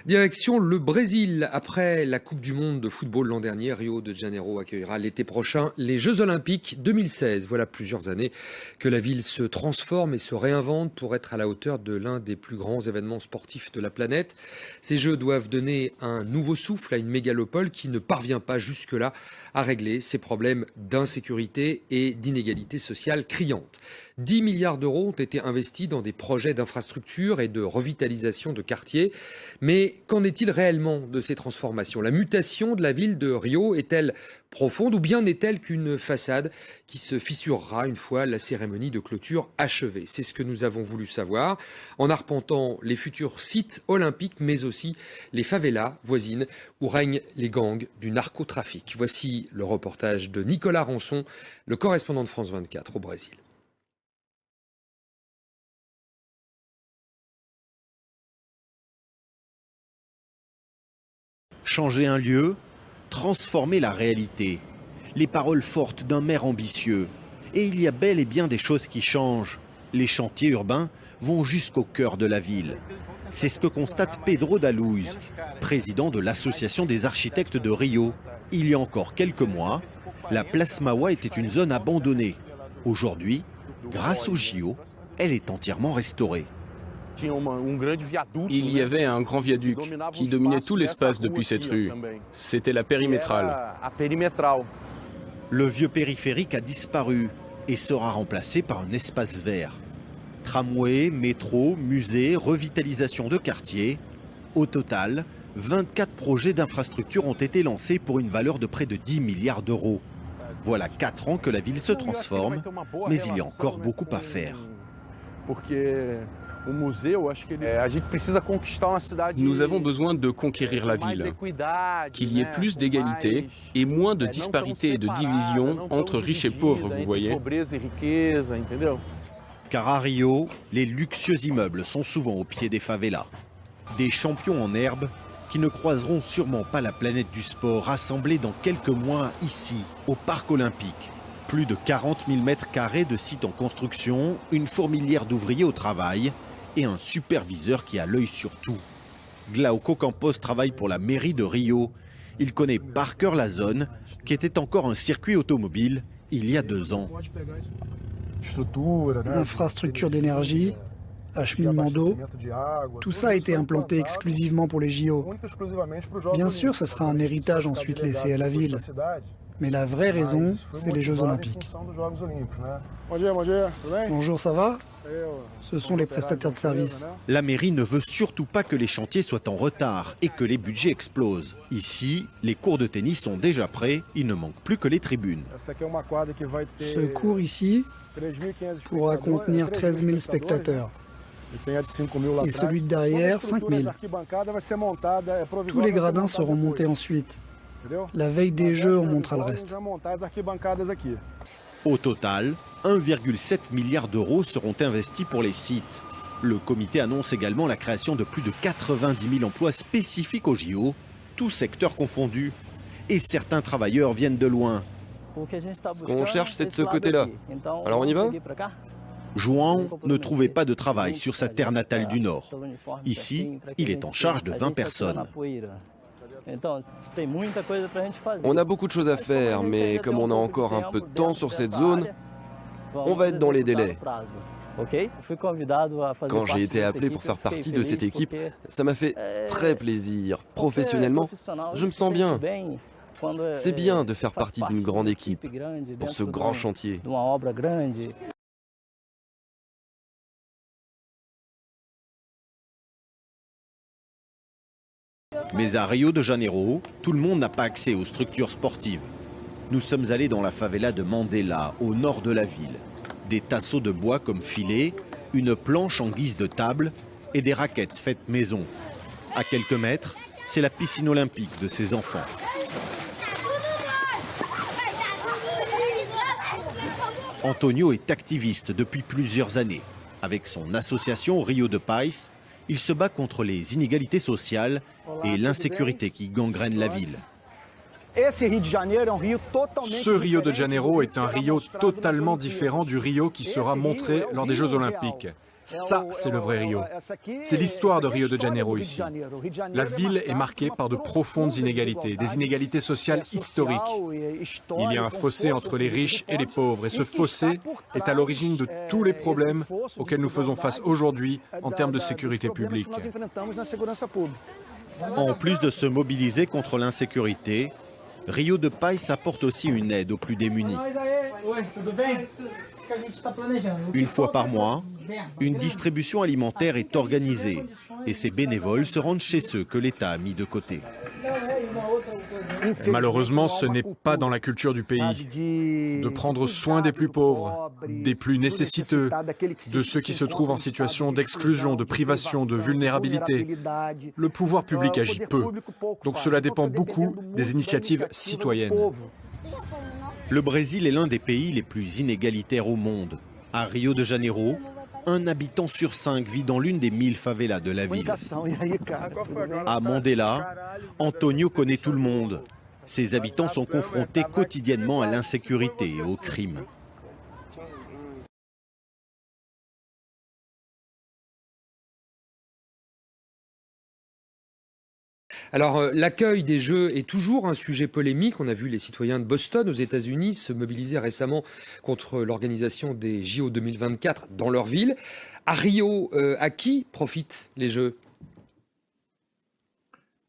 Direction le Brésil. Après la Coupe du Monde de football l'an dernier, Rio de Janeiro accueillera l'été prochain les Jeux Olympiques 2016. Voilà plusieurs années que la ville se transforme et se réinvente pour être à la hauteur de l'un des plus grands événements sportifs de la planète. Ces Jeux doivent donner un nouveau souffle à une mégalopole qui ne parvient pas jusque-là à régler ses problèmes d'insécurité et d'inégalité sociale criantes. 10 milliards d'euros ont été investis dans des projets d'infrastructures et de revitalisation de quartiers. Mais qu'en est-il réellement de ces transformations? La mutation de la ville de Rio est-elle profonde ou bien n'est-elle qu'une façade qui se fissurera une fois la cérémonie de clôture achevée? C'est ce que nous avons voulu savoir en arpentant les futurs sites olympiques, mais aussi les favelas voisines où règnent les gangs du narcotrafic. Voici le reportage de Nicolas Rançon, le correspondant de France 24 au Brésil. Changer un lieu, transformer la réalité. Les paroles fortes d'un maire ambitieux. Et il y a bel et bien des choses qui changent. Les chantiers urbains vont jusqu'au cœur de la ville. C'est ce que constate Pedro da Luz, président de l'Association des architectes de Rio. Il y a encore quelques mois, la place Mauá était une zone abandonnée. Aujourd'hui, grâce au JO, elle est entièrement restaurée. Il y avait un grand viaduc qui dominait tout l'espace depuis cette rue. C'était la périmétrale. Le vieux périphérique a disparu et sera remplacé par un espace vert. Tramway, métro, musée, revitalisation de quartier. Au total, 24 projets d'infrastructure ont été lancés pour une valeur de près de 10 milliards d'euros. Voilà 4 ans que la ville se transforme, mais il y a encore beaucoup à faire. Nous avons besoin de conquérir la ville, qu'il y ait plus d'égalité et moins de disparités et de divisions entre riches et pauvres, vous voyez. Car à Rio, les luxueux immeubles sont souvent au pied des favelas. Des champions en herbe qui ne croiseront sûrement pas la planète du sport rassemblés dans quelques mois ici, au Parc Olympique. Plus de 40 000 mètres carrés de sites en construction, une fourmilière d'ouvriers au travail et un superviseur qui a l'œil sur tout. Glauco Campos travaille pour la mairie de Rio. Il connaît par cœur la zone, qui était encore un circuit automobile il y a 2 ans. Infrastructure d'énergie, acheminement d'eau, tout ça a été implanté exclusivement pour les JO. Bien sûr, ce sera un héritage ensuite laissé à la ville. Mais la vraie raison, c'est les Jeux Olympiques. Bonjour, ça va? Ce sont les prestataires de services. La mairie ne veut surtout pas que les chantiers soient en retard et que les budgets explosent. Ici, les cours de tennis sont déjà prêts, il ne manque plus que les tribunes. Ce cours ici pourra contenir 13 000 spectateurs. Et celui de derrière, 5 000. Tous les gradins seront montés ensuite. La veille des Jeux, on montera le reste. Au total, 1,7 milliard d'euros seront investis pour les sites. Le comité annonce également la création de plus de 90 000 emplois spécifiques aux JO, tous secteurs confondus. Et certains travailleurs viennent de loin. Ce qu'on cherche, c'est de ce côté-là. Alors on y va? Juan ne trouvait pas de travail sur sa terre natale du Nord. Ici, il est en charge de 20 personnes. On a beaucoup de choses à faire, mais comme on a encore un peu de temps sur cette zone, on va être dans les délais. Quand j'ai été appelé pour faire partie de cette équipe, ça m'a fait très plaisir. Professionnellement, je me sens bien. C'est bien de faire partie d'une grande équipe pour ce grand chantier. Mais à Rio de Janeiro, tout le monde n'a pas accès aux structures sportives. Nous sommes allés dans la favela de Mandela, au nord de la ville. Des tasseaux de bois comme filets, une planche en guise de table et des raquettes faites maison. À quelques mètres, c'est la piscine olympique de ces enfants. Antonio est activiste depuis plusieurs années. Avec son association Rio de Paz, il se bat contre les inégalités sociales et l'insécurité qui gangrène la ville. Ce Rio de Janeiro est un Rio totalement différent du Rio qui sera montré lors des Jeux Olympiques. Ça, c'est le vrai Rio. C'est l'histoire de Rio de Janeiro ici. La ville est marquée par de profondes inégalités, des inégalités sociales historiques. Il y a un fossé entre les riches et les pauvres, et ce fossé est à l'origine de tous les problèmes auxquels nous faisons face aujourd'hui en termes de sécurité publique. En plus de se mobiliser contre l'insécurité, Rio de Paz apporte aussi une aide aux plus démunis. Une fois par mois, une distribution alimentaire est organisée et ces bénévoles se rendent chez ceux que l'État a mis de côté. Malheureusement, ce n'est pas dans la culture du pays de prendre soin des plus pauvres, des plus nécessiteux, de ceux qui se trouvent en situation d'exclusion, de privation, de vulnérabilité. Le pouvoir public agit peu, donc cela dépend beaucoup des initiatives citoyennes. Le Brésil est l'un des pays les plus inégalitaires au monde. À Rio de Janeiro, un habitant sur 5 vit dans l'une des 1000 favelas de la ville. À Mandela, Antonio connaît tout le monde. Ses habitants sont confrontés quotidiennement à l'insécurité et au crime. Alors, l'accueil des Jeux est toujours un sujet polémique. On a vu les citoyens de Boston, aux États-Unis, se mobiliser récemment contre l'organisation des JO 2024 dans leur ville. À Rio, à qui profitent les Jeux ?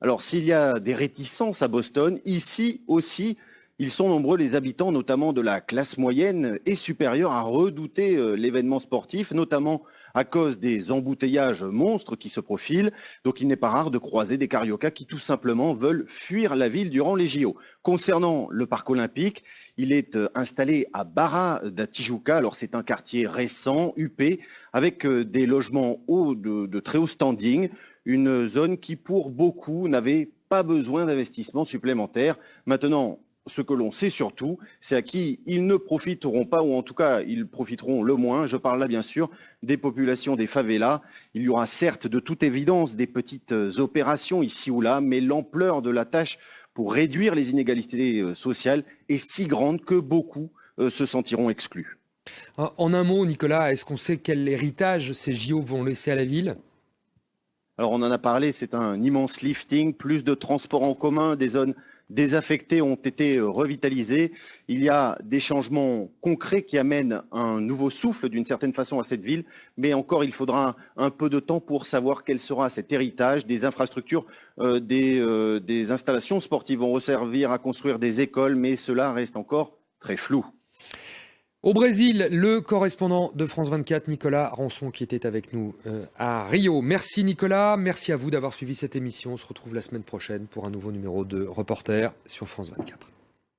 Alors, s'il y a des réticences à Boston, ici aussi, ils sont nombreux, les habitants, notamment de la classe moyenne et supérieure, à redouter l'événement sportif, notamment à cause des embouteillages monstres qui se profilent. Donc, il n'est pas rare de croiser des cariocas qui, tout simplement, veulent fuir la ville durant les JO. Concernant le parc olympique, il est installé à Barra da Tijuca. Alors, c'est un quartier récent, huppé, avec des logements hauts de très haut standing. Une zone qui, pour beaucoup, n'avait pas besoin d'investissement supplémentaire. Maintenant, ce que l'on sait surtout, c'est à qui ils ne profiteront pas, ou en tout cas, ils profiteront le moins. Je parle là, bien sûr, des populations des favelas. Il y aura certes, de toute évidence, des petites opérations ici ou là, mais l'ampleur de la tâche pour réduire les inégalités sociales est si grande que beaucoup se sentiront exclus. En un mot, Nicolas, est-ce qu'on sait quel héritage ces JO vont laisser à la ville ? Alors, on en a parlé, c'est un immense lifting, plus de transports en commun, des zones désaffectés ont été revitalisés. Il y a des changements concrets qui amènent un nouveau souffle d'une certaine façon à cette ville. Mais encore, il faudra un peu de temps pour savoir quel sera cet héritage. Des infrastructures, des installations sportives vont servir à construire des écoles, mais cela reste encore très flou. Au Brésil, le correspondant de France 24, Nicolas Rançon, qui était avec nous à Rio. Merci Nicolas, merci à vous d'avoir suivi cette émission. On se retrouve la semaine prochaine pour un nouveau numéro de Reporter sur France 24.